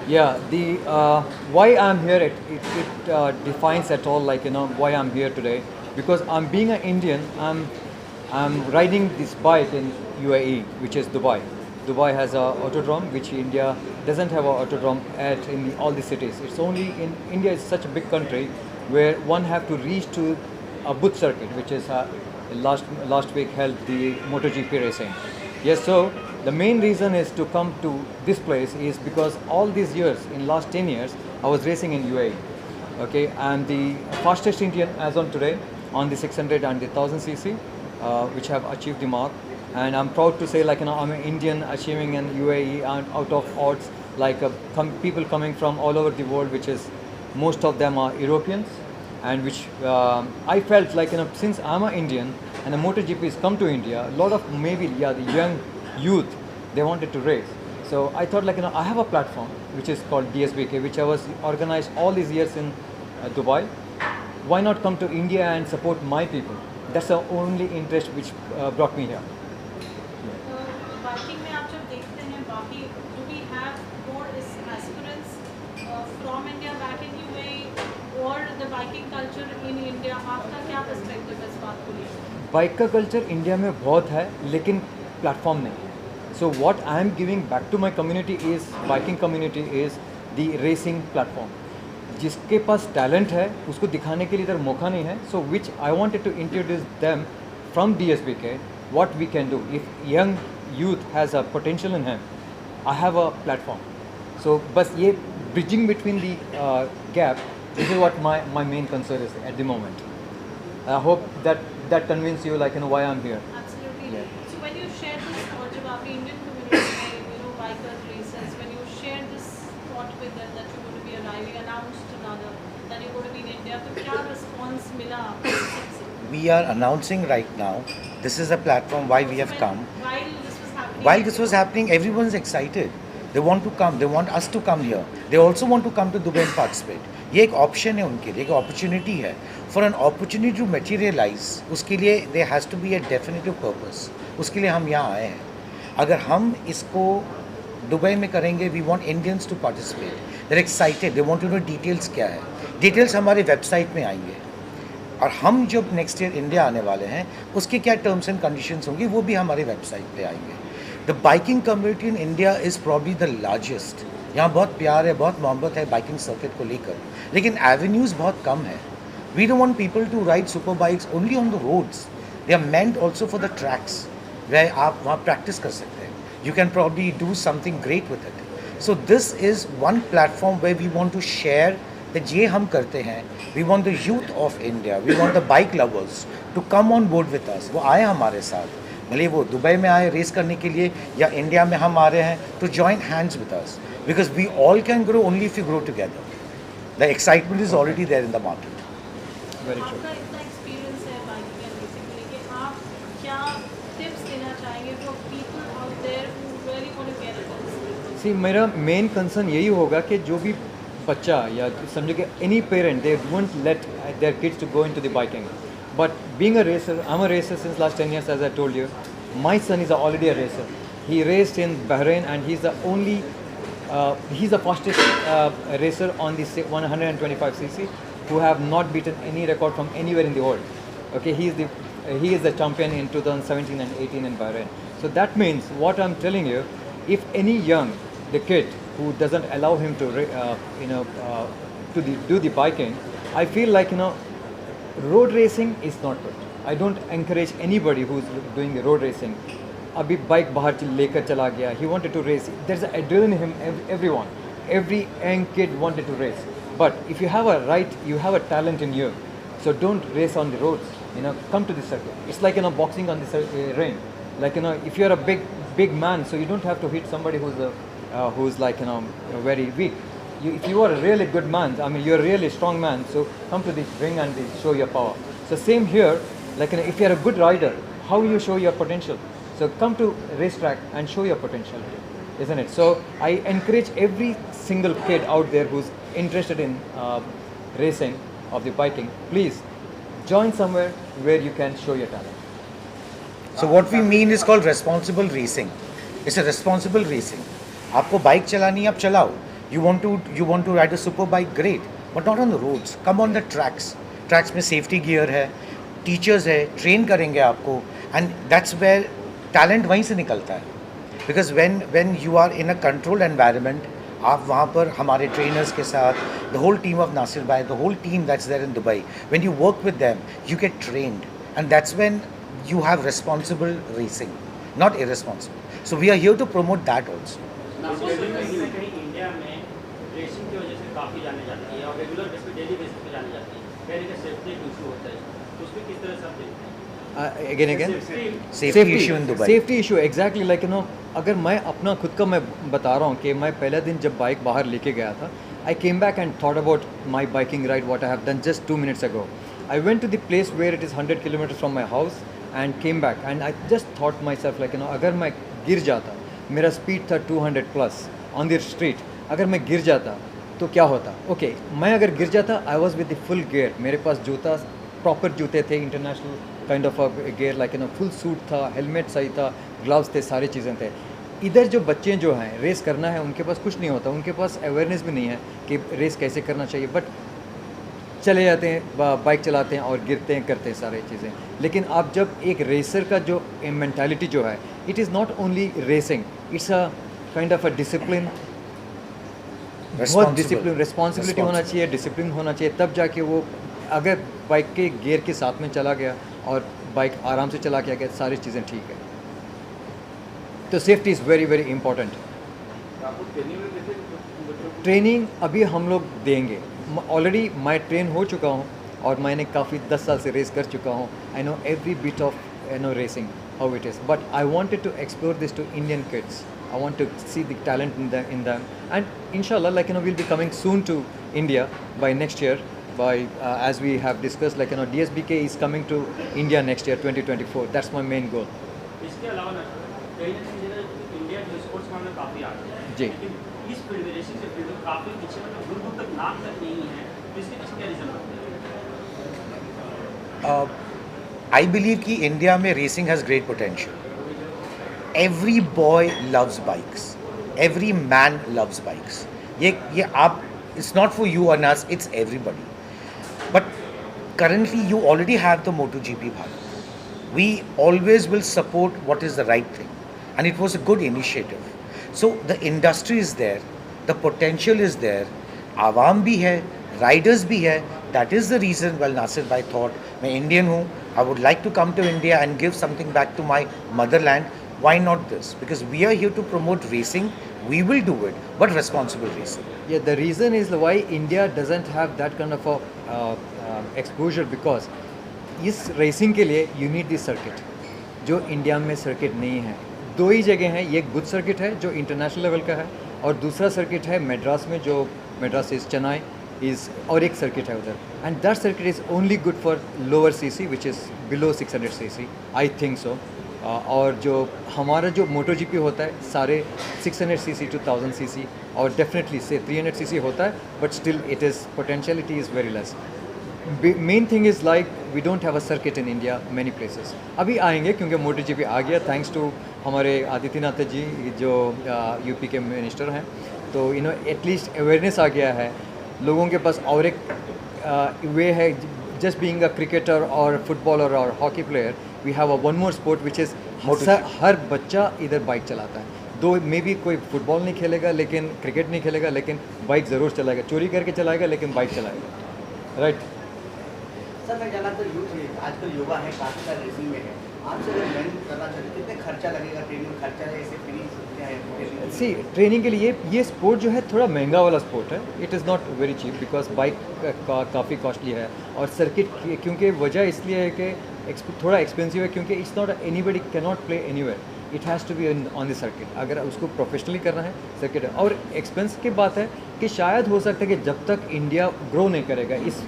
Yeah, the why I'm here, it defines at all, like, why I'm here today. Because I'm being an Indian, I'm riding this bike in UAE, which is Dubai. Dubai has a autodrome, which India doesn't have a autodrome at in all the cities. It's only in India is such a big country where one have to reach to a boot circuit, which is last week held the MotoGP racing. Yes, so the main reason is to come to this place is because all these years, in last 10 years, I was racing in UAE. Okay, and the fastest Indian as on today on the 600 and the 1000 cc, which have achieved the mark. And I'm proud to say, like, I'm an Indian achieving in UAE and out of odds, like people coming from all over the world, which is most of them are Europeans, and which I felt like, since I'm an Indian and the MotoGP has come to India, a lot of maybe, yeah, the young youth, they wanted to race. So I thought, like, I have a platform which is called DSBK, which I was organized all these years in Dubai. Why not come to India and support my people? That's the only interest which brought me here. Biking में आप जब देखते हैं बाकी do we have more aspirants from India back in UAE or the biking culture in India? आपका क्या perspective है इस बात को लेकर? बाइक का कल्चर इंडिया में बहुत है, लेकिन प्लेटफॉर्म नहीं है. So what I am giving back to my community is, biking community is the racing platform. जिसके पास टैलेंट है उसको दिखाने के लिए इधर मौका नहीं है. So which I wanted to introduce them from DSBK what we can do. If young youth has a potential in him, I have a platform. So बस ये bridging between the gap, this is what my main concern is at the moment. I hope that convince you, like, why I'm here. Absolutely. Yeah. So when you share this thought जब आपकी Indian community में, bikers, racers, when you share this thought with them that you're going to be arriving, announced rather that you're going to be in India, तो क्या response मिला आपको सबसे? We are announcing right now. This is a platform why we have come. While this was happening, Everyone's excited. They want to come. They want us to come here. They also want to come to Dubai and participate. ये एक option है उनके लिए, एक opportunity है. For an opportunity to materialize, उसके लिए there has to be a definitive purpose. उसके लिए हम यहाँ आए हैं. अगर हम इसको दुबई में करेंगे, we want Indians to participate. They're excited. They want to know details क्या है. Details हमारे website में आएंगे. और हम जब नेक्स्ट ईयर इंडिया आने वाले हैं उसके क्या टर्म्स एंड कंडीशंस होंगी वो भी हमारे वेबसाइट पे आएंगे. The biking community in India is probably the largest. यहाँ बहुत प्यार है, बहुत मोहब्बत है बाइकिंग सर्किट को लेकर, लेकिन एवेन्यूज़ बहुत कम है. We don't want people to ride super bikes only on the roads. They are meant also for the tracks where आप वहाँ प्रैक्टिस कर सकते हैं. You can probably do something great with it. So this is one platform where we want to share that ये हम करते हैं. We want the youth of India, we want the bike lovers to come on board with अस. वो आए हमारे साथ, भले वो दुबई में आए रेस करने के लिए या इंडिया में हम आ रहे हैं, to join hands with us, because we all can grow only if you grow together. The excitement is already there in the market. Very true. आपका इतना एक्सपीरियंस है बाइकिंग एंड रेसिंग को लेके, आप क्या टिप्स देना चाहेंगे for people out there who really want to get it? See, मेरा मेन कंसर्न यही होगा कि जो भी बच्चा या समझो कि any parent, they won't let their kids to go into the biking. But being a racer, I am a racer since last 10 years, as I told you. My son is already a racer. He raced in Bahrain and he's the only he's the fastest racer on the 125cc who have not beaten any record from anywhere in the world. Okay, he is the champion in 2017 and 18 in Bahrain. So that means what I'm telling you, if any the kid who doesn't allow him to do the biking, I feel like, road racing is not good. I don't encourage anybody who's doing the road racing. अभी bike बाहर लेकर चला गया, he wanted to race. There's an adrenaline in him. Every young kid wanted to race. But if you have you have a talent in you, so don't race on the roads. Come to the circuit. It's like, boxing on the ring. Like, if you're a big man, so you don't have to hit somebody who's like, very weak. If you are a really good man, I mean, you're a really strong man, so come to the ring and show your power. So same here, like, if you're a good rider, how will you show your potential? So come to racetrack and show your potential, isn't it? So I encourage every single kid out there who's interested in racing of the biking, please join somewhere where you can show your talent. So what we mean is called responsible racing. It's a responsible racing. आपको bike चलानी है, आप चलाओ, You want to ride a super bike, great, but not on the roads. Come on the tracks. Tracks में safety gear है, teachers है, train करेंगे आपको, and that's where talent वहीं से निकलता है. Because when you are in a controlled environment, आप वहाँ पर हमारे trainers के साथ, the whole team of Nasir Bhai, the whole team that's there in Dubai, when you work with them, you get trained, and that's when you have responsible racing, not irresponsible. So we are here to promote that also. कहीं ना कहीं India में racing की वजह से काफ़ी जाने जाती है और रेगुलर बेस पे डेली बेसिस पे जाने जाती है, कहीं ना सेफ्टी इशू होता है, तो उस पर किस तरह से आप देखते हैं? Again Safety issue in Dubai. Safety issue exactly like अगर मैं अपना खुद का मैं बता रहा हूँ कि मैं पहले दिन जब बाइक बाहर लेके गया था, I came back and thought about my biking ride what I have done just 2 minutes ago. I went to the place where it is 100 kilometers from my house and came back and I just thought myself like अगर मैं गिर जाता, मेरा speed था 200+ on the street, अगर मैं गिर जाता तो क्या होता? ओके, मैं अगर गिर जाता, I was with the full gear, मेरे पास जूता प्रॉपर जूते थे, international kind of gear, like full suit था, हेलमेट सही था, ग्लव्स थे, सारी चीज़ें थे. इधर जो बच्चे जो हैं रेस करना है, उनके पास कुछ नहीं होता, उनके पास अवेयरनेस भी नहीं है कि रेस कैसे करना चाहिए, बट चले जाते हैं, बाइक चलाते हैं और गिरते हैं, करते हैं सारी चीज़ें. लेकिन आप जब एक रेसर का जो मेंटालिटी जो है, it is not only racing, it's a kind of a discipline, बहुत डिसिप्लिन, रिस्पॉन्सिबिलिटी होना चाहिए, डिसिप्लिन होना चाहिए, तब जाके वो अगर बाइक के गियर के साथ में चला गया और बाइक आराम से चला के गया, सारी चीज़ें ठीक है. तो safety is very very important. Training अभी हम लोग देंगे, ऑलरेडी मैं ट्रेन हो चुका हूँ और मैंने काफ़ी 10 साल से रेस कर चुका हूँ. I know every bit of racing how it is, but I wanted to explore this to Indian kids. I want to see the talent in them, and inshallah, like we'll be coming soon to India by next year. By as we have discussed, like DSBK is coming to India next year, 2024. That's my main goal. इसके अलावा ना कहीं ना कहीं जगह India जो sports मामले काफ़ी आगे है, जी. लेकिन इस फील्ड में रेसिंग से फील्ड में काफ़ी पीछे, मतलब दूर दूर तक नाम तक नहीं है, तो इसके पीछे क्या रीज़न लगता है? I believe कि इंडिया में racing has great potential. Every boy loves bikes. Every man loves bikes. ये आप, it's not for you or us, it's everybody. But currently you already have the MotoGP Bharat. We always will support what is the right thing, and it was a good initiative. So the industry is there, the potential is there, आवाम भी है, riders भी है. That is the reason well Nasir Bhai thought मैं Indian हूँ, I would like to come to India and give something back to my motherland. Why not this? Because we are here to promote racing. We will do it, but responsible racing. Yeah, the reason is why India doesn't have that kind of a exposure, because इस racing के लिए you need this circuit, जो India में circuit नहीं है. 2 ही जगह हैं, ये एक बुध सर्किट है जो इंटरनेशनल लेवल का है, और दूसरा सर्किट है मद्रास में, जो मद्रास इज चेन्नई इज़, और एक सर्किट है उधर, and that circuit is only good for lower CC which is below 600 CC, I think so. और जो हमारा जो मोटो जीपी होता है सारे 600 सीसी टू 1000 सीसी और डेफिनेटली से 300 सीसी होता है, but still it is potentiality is very less. Main thing is like we don't have a circuit in India many places. अभी आएंगे क्योंकि मोटो जीपी आ गया, थैंक्स टू हमारे आदित्यनाथ जी जो यूपी के मिनिस्टर हैं. तो एटलीस्ट अवेयरनेस आ गया है लोगों के पास, और एक वे है, जस्ट बीइंग अ क्रिकेटर और फुटबॉलर और hockey player, we have a one more sport which is हर बच्चा इधर बाइक चलाता है. दो मे बी कोई फुटबॉल नहीं खेलेगा, लेकिन क्रिकेट नहीं खेलेगा, लेकिन बाइक ज़रूर चलाएगा, चोरी करके चलाएगा लेकिन बाइक चलाएगा. राइट. सर मैं जाना तो आजकल युवा है, काफ़ी सारे रेसिंग में है, आपसे अगर मैं करना चाहते कितने खर्चा लगेगा, ट्रेनिंग खर्चा है, ऐसे फ्री है? सी ट्रेनिंग के लिए ये स्पोर्ट जो है थोड़ा महंगा वाला स्पोर्ट है. It is not very cheap because bike काफ़ी कॉस्टली है, और सर्किट क्योंकि वजह इसलिए है कि थोड़ा एक्सपेंसिव है, क्योंकि it's not anybody can not play anywhere, it has to be on the circuit. अगर उसको प्रोफेशनली करना है सर्किट है. और एक्सपेंस की बात है कि शायद हो सकता है कि जब तक इंडिया ग्रो नहीं करेगा इस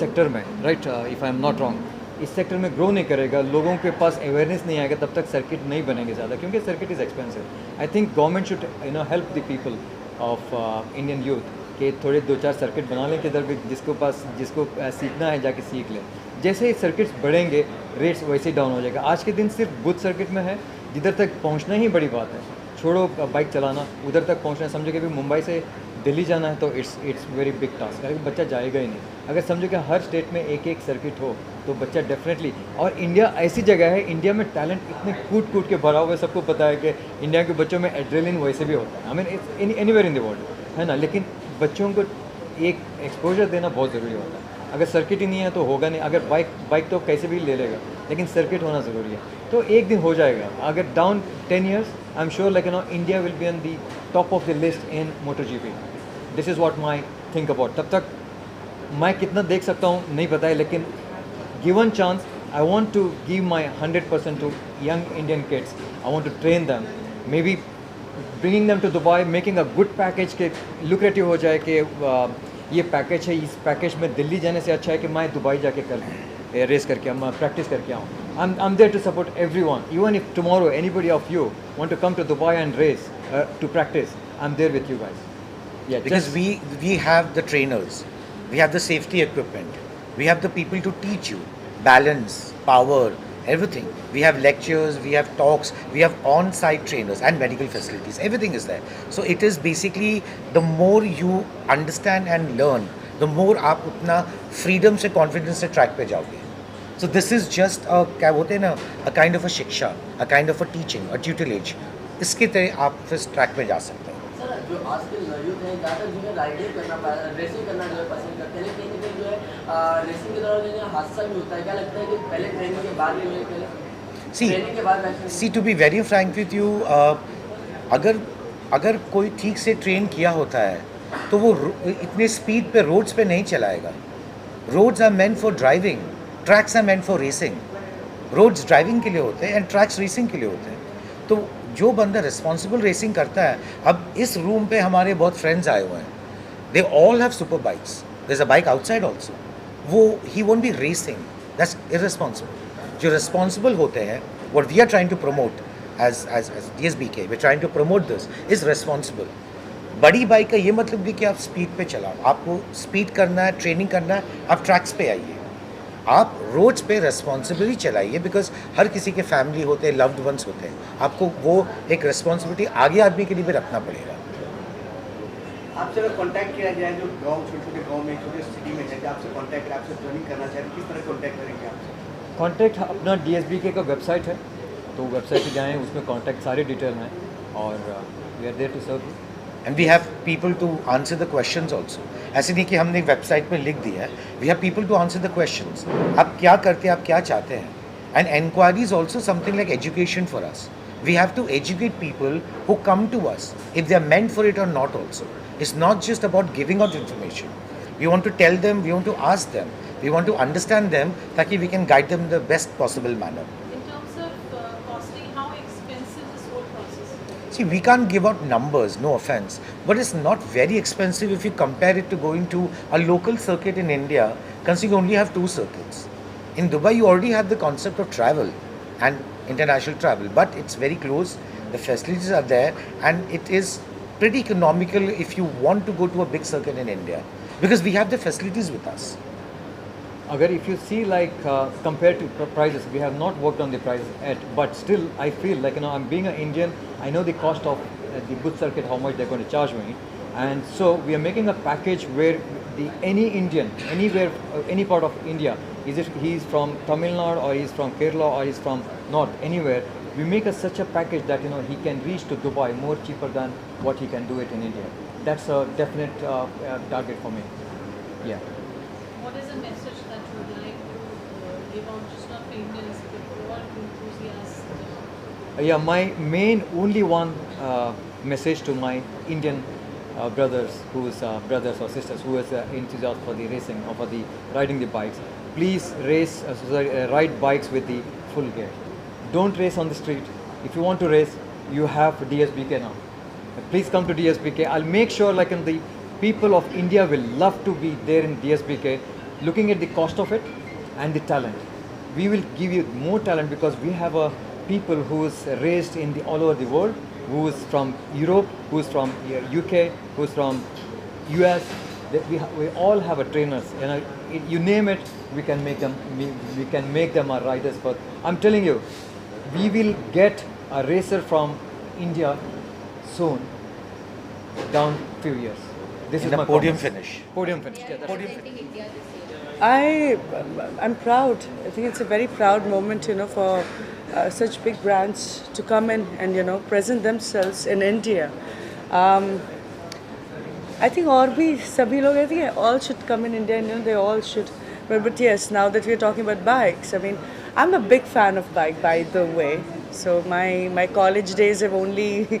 सेक्टर में, right, if I am not wrong, इस सेक्टर में ग्रो नहीं करेगा, लोगों के पास अवेयरनेस नहीं आएगा, तब तक सर्किट नहीं बनेंगे ज़्यादा, क्योंकि circuit is expensive. I think government should help the people of Indian youth कि थोड़े 2-4 सर्किट बना लें, किधर भी जिसको सीखना है जाके सीख लें. जैसे ही सर्किट्स बढ़ेंगे रेट्स वैसे ही डाउन हो जाएगा. आज के दिन सिर्फ बुध सर्किट में है, जिधर तक पहुंचना ही बड़ी बात है, छोड़ो बाइक चलाना, उधर तक पहुंचना. समझो कि अभी मुंबई से दिल्ली जाना है तो इट्स वेरी बिग टास्क है, बच्चा जाएगा ही नहीं। अगर समझो कि हर स्टेट में एक एक सर्किट हो तो बच्चा डेफिनेटली, और इंडिया ऐसी जगह है, इंडिया में टैलेंट इतने कूट कूट के भरा हुआ है, सबको पता है कि इंडिया के बच्चों में एड्रेलिन वैसे भी होता है, I mean it's anywhere in the world, है ना। लेकिन बच्चों को एक एक्सपोजर देना बहुत ज़रूरी होता है। अगर सर्किट ही नहीं है तो होगा नहीं। अगर बाइक तो कैसे भी ले लेगा, लेकिन सर्किट होना ज़रूरी है। तो एक दिन हो जाएगा। अगर down 10 years, I am sure like India will be on the top of the list in motor GP. This is what my think about. तब तक मैं कितना देख सकता हूँ नहीं पता है, लेकिन given chance I want to give my 100% to young Indian kids. I want to train them, maybe bringing them to Dubai, making a good package के lucrative हो जाए कि ये पैकेज है, इस पैकेज में दिल्ली जाने से अच्छा है कि मैं दुबई जाके कर रेस करके मैं प्रैक्टिस करके आऊँ। I'm there to support everyone. Even if tomorrow anybody of you want to come to Dubai and race to practice, I'm there with you guys. Yeah, Because we have the trainers, we have the safety equipment, we have the people to teach you balance, power, everything. We have lectures, we have talks, we have on-site trainers and medical facilities. Everything is there. So it is basically, the more you understand and learn, the more आप उतना freedom से confidence से track पे जाओगे. So this is just a क्या बोलते हैं ना, a kind of a शिक्षा, a kind of a teaching, a tutelage. इसके तरह आप फिर track पे जा सकते हैं. सर, जो आज के यूथ हैं ज़्यादातर जो है राइडिंग करना, रेसिंग करना जो है पसंद करते हैं, लेकिन कहीं जो है रेसिंग के दौरान जो है हादसा भी होता है। क्या लगता है कि पहले ट्रेनिंग के बाद जो है ट्रेनिंग के बाद See, to be very frank with you, अगर कोई ठीक से ट्रेन किया होता है तो वो इतने स्पीड पे रोड्स पे नहीं चलाएगा. Roads are meant for driving, tracks are meant for racing. Roads driving के लिए होते हैं एंड ट्रैक्स रेसिंग के लिए होते हैं. तो जो बंदा रिस्पॉन्सिबल रेसिंग करता है, अब इस रूम पे हमारे बहुत फ्रेंड्स आए हुए हैं, they all have super bikes, there is a bike outside also. वो ही won't be racing, that's irresponsible. जो रिस्पॉन्सिबल होते हैं, what we are trying to promote as DSBK, we're trying to promote this, is responsible. बड़ी bike का ये मतलब नहीं कि आप स्पीड पे चलाओ. आपको स्पीड करना है, ट्रेनिंग करना है, आप ट्रैक्स पे आइए. आप रोड्स पे रेस्पॉन्सिबली चलाइए, बिकॉज हर किसी के फैमिली होते हैं, लव्ड वंस होते हैं. आपको वो एक रेस्पॉन्सिबिलिटी आगे आदमी के लिए भी रखना पड़ेगा. आपसे अगर कॉन्टैक्ट किया जाए, जो गाँव, छोटे छोटे गाँव में, छोटे सिटी में है, आपसे कॉन्टैक्ट करें, आपसे ज्वाइनिंग करना चाहें, किस तरह कॉन्टैक्ट करेंगे आपसे? कॉन्टैक्ट अपना DSBK का वेबसाइट है, तो वेबसाइट पे जाएँ, उसमें कॉन्टैक्ट सारे डिटेल हैं, और we are there to serve you. And we have people to answer the questions also. ऐसे नहीं कि हमने वेबसाइट में लिख दिया है. We have people to answer the questions. आप क्या करते हैं, आप क्या चाहते हैं. And enquiry is also something like education for us. We have to educate people who come to us, if they are meant for it or not also. It's not just about giving out information. We want to tell them, we want to ask them, we want to understand them, ताकि we can guide them in the best possible manner. In terms of costing, how expensive this whole process is? See, we can't give out numbers, no offense, but it's not very expensive if you compare it to going to a local circuit in India, considering you only have 2 circuits. In Dubai, you already have the concept of travel and international travel, but it's very close, the facilities are there, and it is pretty economical if you want to go to a big circuit in India, because we have the facilities with us. Agar if you see like compared to prices, we have not worked on the prices yet, but still I feel like I'm being an Indian, I know the cost of the good circuit, how much they're going to charge me, and so we are making a package where any Indian, anywhere, any part of India, he's from Tamil Nadu or he's from Kerala or he's from North, anywhere, we make such a package that he can reach to Dubai more cheaper than what he can do it in India. That's a definite target for me. Yeah. What is the message that you would like to give out, just not for Indians, but for all enthusiasts? Yeah, my main only one message to my Indian brothers, brothers or sisters who is enthusiast for the racing or for the riding the bikes, please ride bikes with the full gear. Don't race on the street. If you want to race, you have DSBK now. Please come to DSBK. I'll make sure the people of India will love to be there in DSBK, looking at the cost of it and the talent. We will give you more talent because we have people who is raised in all over the world, who is from Europe, who is from UK, who is from US. We all have trainers. You name it, we can make them. We can make them our riders. But I'm telling you, we will get a racer from India soon, down few years. This in is the my podium promise. finish. Podium finish. Yeah, that's Representing India this year. I'm proud. I think it's a very proud moment, for such big brands to come in and present themselves in India. I think और भी सभी लोग I think all should come in India and they all should. But yes, now that we're talking about bikes, I mean, I'm a big fan of bike, by the way. So my college days have only.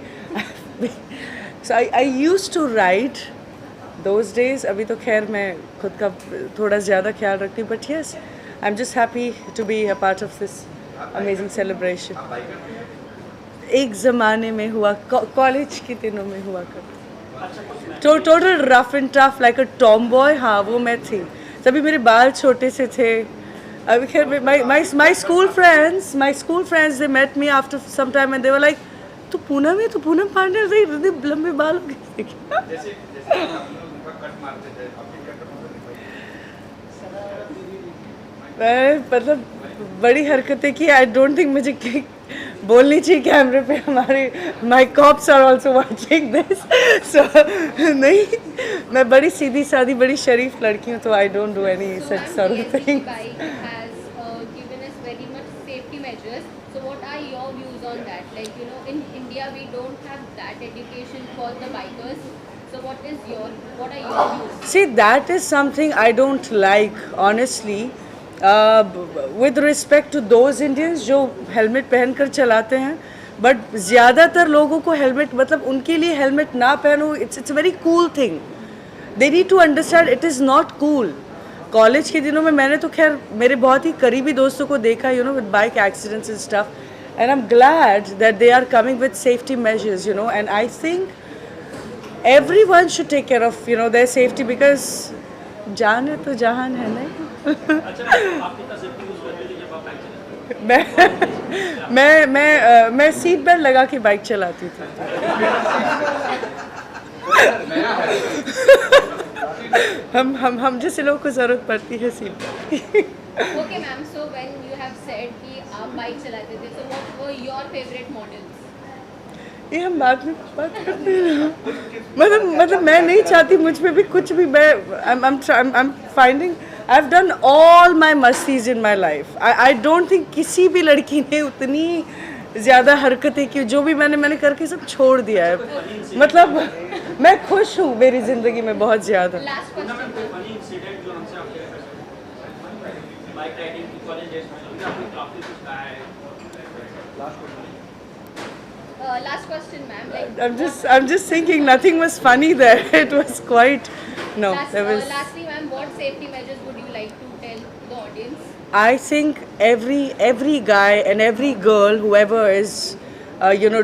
So I used to ride. Those days, अभी तो खैर मैं खुद का थोड़ा ज़्यादा ख्याल रखती हूँ. But yes, I'm just happy to be a part of this amazing celebration. एक ज़माने में हुआ, कॉलेज के दिनों में हुआ करता. Total rough and tough like a tomboy. हाँ, वो मैं थी. तभी मेरे बाल छोटे से थे. अभी खैर my school friends they met me after some time and they were like, तू पूनम पांडे से इतने लंबे बाल हो गए क्या? मैं मतलब बड़ी हरकतें की. आई डोंट थिंक मुझे बोलनी चाहिए कैमरे पे. हमारे my cops are also watching this. So नहीं, मैं बड़ी सीधी सादी बड़ी शरीफ लड़की हूँ, तो I don't do any such sort of thing. Bike has given us very much safety measures. So what are your views on that? Like, in India we don't have that education for the bikers. So what are your views? See, that is something I don't like, honestly. With respect to those Indians जो helmet पहनकर चलाते हैं, but ज़्यादातर लोगों को helmet मतलब उनके लिए हेलमेट ना पहनो, it's very cool thing. They need to understand it is not cool. College के दिनों में मैंने तो खैर मेरे बहुत ही करीबी दोस्तों को देखा, with bike accidents and stuff, and I am glad that they are coming with safety measures, and I think everyone should take care of their safety, because जान है तो जहान है. नहीं मैं सीट बेल्ट लगा के बाइक चलाती थी. हम जैसे लोगों को जरूरत पड़ती है seat belt. Okay, ma'am. So when you have said कि आप बाइक चलाते थे, so what were your favorite models? ये हम बाद में बात करते हैं. मतलब मैं नहीं चाहती मुझ पे भी कुछ भी. मैं I'm finding I've done all my मस्तीज in my life. I don't think किसी भी लड़की ने उतनी ज़्यादा हरकतें की. जो भी मैंने करके सब छोड़ दिया है. मतलब मैं खुश हूँ मेरी ज़िंदगी में बहुत ज़्यादा. Last question. फनी इंसिडेंट जो हमसे आपके बाइक राइडिंग की कॉलेज डेज में आपने काफी कुछ कहा है. Last question, ma'am. Like, I'm just thinking nothing was funny there. It was quite there was. Lastly, ma'am, what safety measures would you like to tell the audience? I think every guy and every girl, whoever is,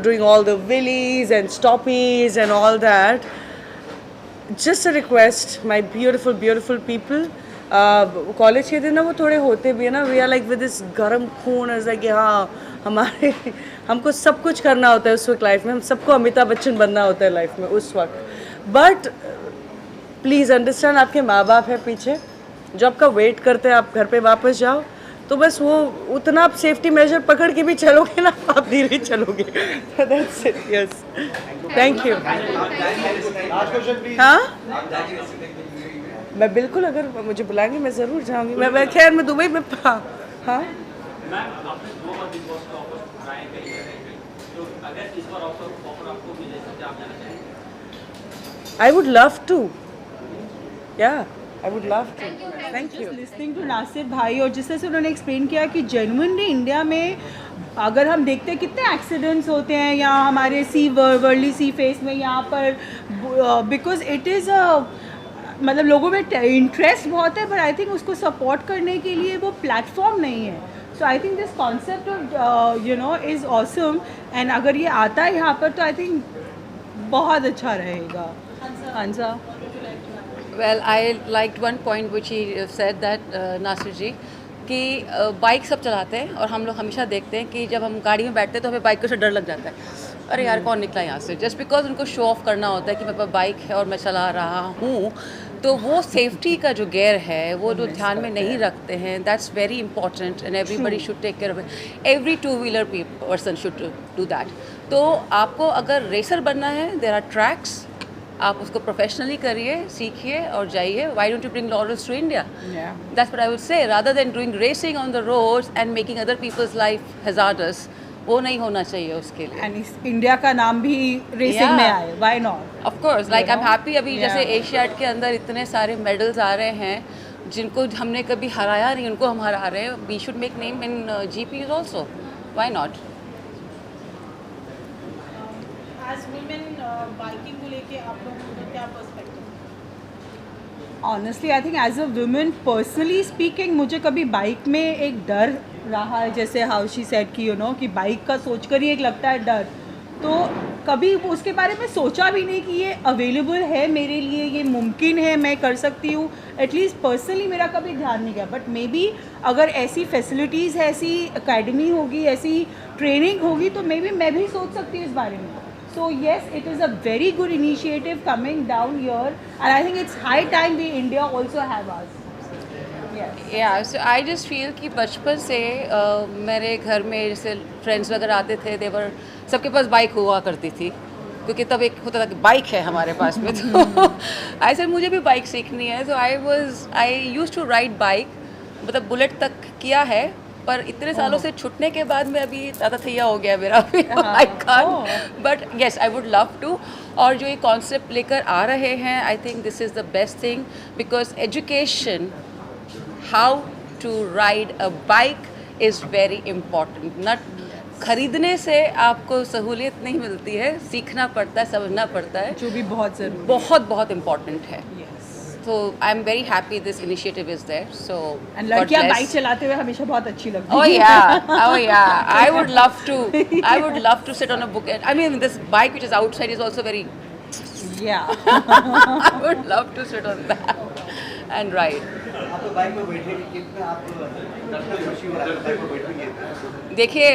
doing all the wheelies and stoppies and all that, just a request, my beautiful people. College के दिन ना वो थोड़े होते भी है ना. We are like with this गर्म खून, ऐसा कि हाँ हमको सब कुछ करना होता है उस वक्त लाइफ में. हम सबको अमिताभ बच्चन बनना होता है लाइफ में उस वक्त. बट प्लीज़ अंडरस्टैंड, आपके माँ बाप है पीछे जो आपका वेट करते हैं. आप घर पे वापस जाओ तो बस वो उतना आप सेफ्टी मेजर पकड़ के भी चलोगे ना, आप धीरे चलोगे. That's it. Yes, thank you. हाँ, मैं बिल्कुल, अगर मुझे बुलाएंगे मैं ज़रूर जाऊंगी. मैं खैर मैं दुबई में. हाँ. मैम, आपने 2 बार बिग बॉस का ऑफर ट्राई करी है, तो अगर इस बार ऑफर आपको भी दे सकते आप जाना चाहेंगे? I would love to. Yeah, I would love to. Thank you. Listening to Nasir भाई, और जिस तरह से उन्होंने एक्सप्लेन किया कि जेन्युइनली इंडिया में अगर हम देखते हैं कितने एक्सीडेंट्स होते हैं यहाँ हमारे वर्ली सी फेस में यहाँ पर, बिकॉज इट इज़ मतलब लोगों में इंटरेस्ट बहुत है, बट आई थिंक उसको सपोर्ट करने के लिए वो प्लेटफॉर्म नहीं है. So I think this concept of is awesome, and अगर ये आता है यहाँ पर तो आई थिंक बहुत अच्छा रहेगा. हंसा. Well, I liked one point which he said that Nasir जी कि बाइक सब चलाते हैं और हम लोग हमेशा देखते हैं कि जब हम गाड़ी में बैठते हैं तो हमें बाइक से डर लग जाता है. अरे यार कौन निकला यहाँ से, जस्ट बिकॉज उनको शो ऑफ करना होता है कि मेरे पास बाइक है और मैं चला रहा हूँ. तो वो सेफ्टी का जो गेयर है वो जो ध्यान में नहीं रखते हैं, that's very important and everybody should take care of it. Every 2-wheeler person should do that. तो आपको अगर रेसर बनना है, देयर आर ट्रैक्स आप उसको प्रोफेशनली करिए, सीखिए और जाइए. Why don't you bring laurels to India? Yeah. That's what I would say. Rather than doing racing on the roads and making other people's life hazardous, वो नहीं होना चाहिए उसके लिए. एंड इंडिया का नाम भी रेसिंग में आए, why not? Of course, like I'm happy अभी Yeah. जैसे एशियाड के अंदर इतने सारे मेडल्स आ रहे हैं जिनको हमने कभी हराया नहीं, उनको हम हरा रहे हैं. We should make name in GPs also. Why not? As women biking को लेके आप लोगों का क्या perspective? Honestly I think as a women personally speaking मुझे कभी बाइक में एक डर रहा है, जैसे हाउ शी सेड कि यू नो कि बाइक का सोच कर ही एक लगता है डर, तो कभी उसके बारे में सोचा भी नहीं कि ये अवेलेबल है मेरे लिए, ये मुमकिन है, मैं कर सकती हूँ. एटलीस्ट पर्सनली मेरा कभी ध्यान नहीं गया, बट मे बी अगर ऐसी फैसिलिटीज़ है, ऐसी अकेडमी होगी, ऐसी ट्रेनिंग होगी, तो मे बी मैं भी सोच सकती हूँ इस बारे में. So yes, it is a very good initiative coming down here, and I think it's high time we India also have us. Yes. Yeah, so I just feel कि बचपन से मेरे घर में जैसे फ्रेंड्स वगैरह आते थे, देवर सबके पास बाइक हुआ करती थी, क्योंकि तब एक होता था कि बाइक है हमारे पास में. तो आई सेड मुझे भी बाइक सीखनी है. So I used to ride bike, मतलब बुलेट तक किया है, पर इतने सालों से छूटने के बाद में अभी ज़्यादा थैया हो गया मेरा. I can't, but yes I would love to. और जो ये कॉन्सेप्ट लेकर आ रहे हैं, I think this is the best thing, because education how to ride a bike is very important. Not खरीदने से आपको सहूलियत नहीं मिलती है, सीखना पड़ता है, समझना पड़ता है, जो भी बहुत ज़रूरी, बहुत बहुत इम्पॉर्टेंट है. yes. So I'm very happy this initiative is there. So And लड़कियाँ बाइक चलाते हुए हमेशा बहुत अच्छी लगती Oh हैं. yeah, oh yeah. I would love to sit on a book. I mean, this bike which is outside is also very. Yeah. I would love to sit on that and ride. आप तो bike में बैठे कि कितना आप डरते खुशी हो रहा है बाइक में बैठेंगे? देखिए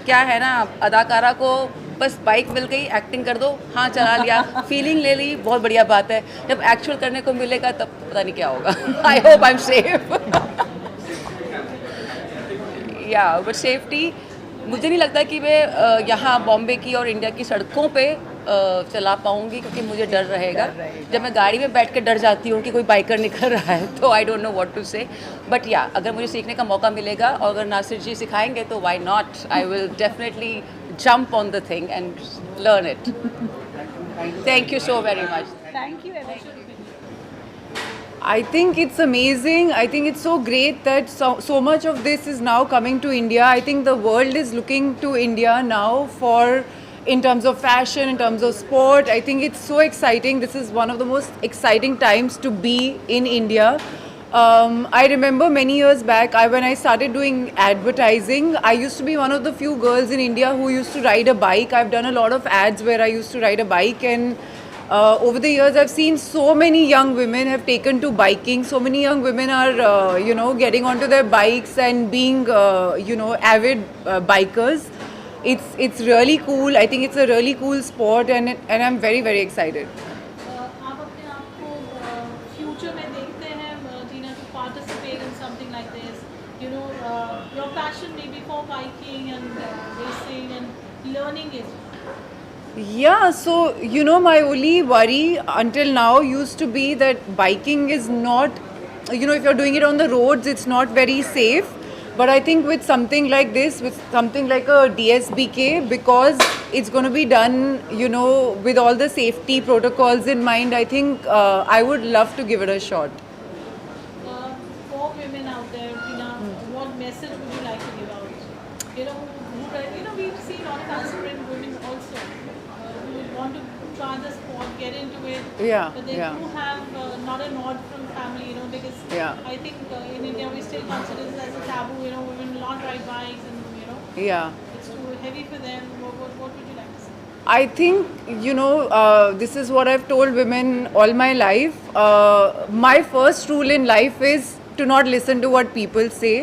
क्या है ना, अदाकारा को बस बाइक मिल गई, एक्टिंग कर दो, हाँ चला लिया, फीलिंग ले ली, बहुत बढ़िया बात है. जब एक्चुअल करने को मिलेगा तब पता नहीं क्या होगा. I hope I am safe. या बट सेफ्टी मुझे नहीं लगता कि मैं यहाँ बॉम्बे की और इंडिया की सड़कों पे चला पाऊँगी, क्योंकि मुझे डर रहेगा. जब मैं गाड़ी में बैठ के डर जाती हूँ कि कोई बाइकर निकल रहा है, तो I don't know what to say. But या अगर मुझे सीखने का मौका मिलेगा और अगर नासिर जी सिखाएंगे तो why not. I will definitely jump on the thing and learn it. Thank you so very much. Thank you. I think it's amazing. I think it's so great that so much of this is now coming to India. I think the world is looking to India now for, in terms of fashion, in terms of sport. I think it's so exciting. This is one of the most exciting times to be in India. I remember many years back, when I started doing advertising, I used to be one of the few girls in India who used to ride a bike. I've done a lot of ads where I used to ride a bike, and over the years I've seen so many young women have taken to biking. So many young women are, getting onto their bikes and being, avid bikers. It's really cool. I think it's a really cool sport, and I'm very, very excited. आप अपने आप को future में देखते हैं जीना to participate in something like this, you know your passion may be for biking and racing and learning it? Yeah, so my only worry until now used to be that biking is not, if you're doing it on the roads, it's not very safe. But I think with something like this, with something like a DSBK, because it's going to be done, with all the safety protocols in mind, I think I would love to give it a shot. For women out there, Tina, what message would you like to give out? We've seen a lot of aspirant women also who want to try the sport, get into it, Yeah, but they yeah. do have not a nod from family, because Yeah. I think in India we still consider this as a taboo, women will not ride bikes and, Yeah. it's too heavy for them. What would you like to say? I think, this is what I've told women all my life. My first rule in life is to not listen to what people say.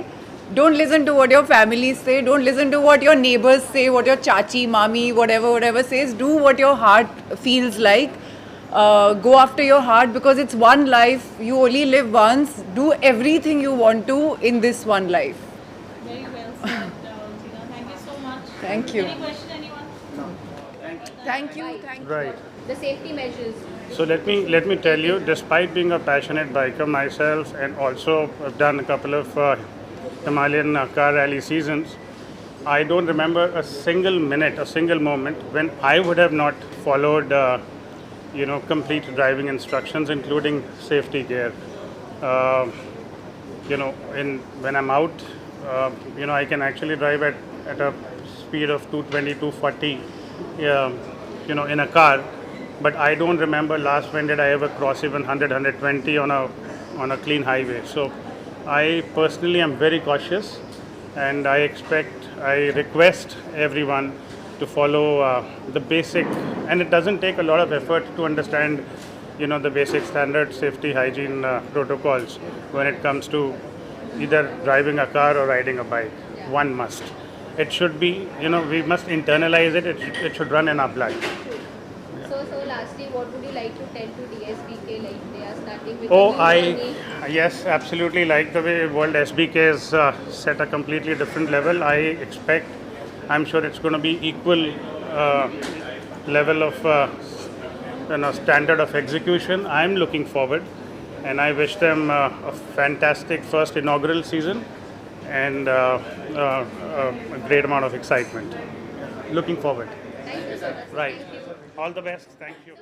Don't listen to what your family say. Don't listen to what your neighbors say, what your chachi, mami, whatever says. Do what your heart feels like. Go after your heart, because it's one life. You only live once. Do everything you want to in this one life. Very well said, Tina. Thank you so much. Thank you. Any question, anyone? No. Thank you. Thank you, bike? thank you. Right. The safety measures. So let me tell you, despite being a passionate biker myself, and also I've done a couple of Himalayan car rally seasons, I don't remember a single minute, a single moment when I would have not followed, complete driving instructions, including safety gear. Uh, when I'm out, I can actually drive at a speed of 220, 240, in a car. But I don't remember last when did I ever cross even 100, 120 on a clean highway. So I personally am very cautious, and I request everyone to follow the basic, and it doesn't take a lot of effort to understand, the basic standard safety hygiene protocols when it comes to either driving a car or riding a bike. One must. It should be, we must internalize it. It should run in our blood. So lastly, what would you like to tell to DSBK? Like they are starting with Oh, a new journey. yes, absolutely. Like the way World SBK is set a completely different level. I'm sure it's going to be equal level of standard of execution. I'm looking forward, and I wish them a fantastic first inaugural season and a great amount of excitement. Looking forward. Thank you so much. Right. Thank you. All the best. Thank you.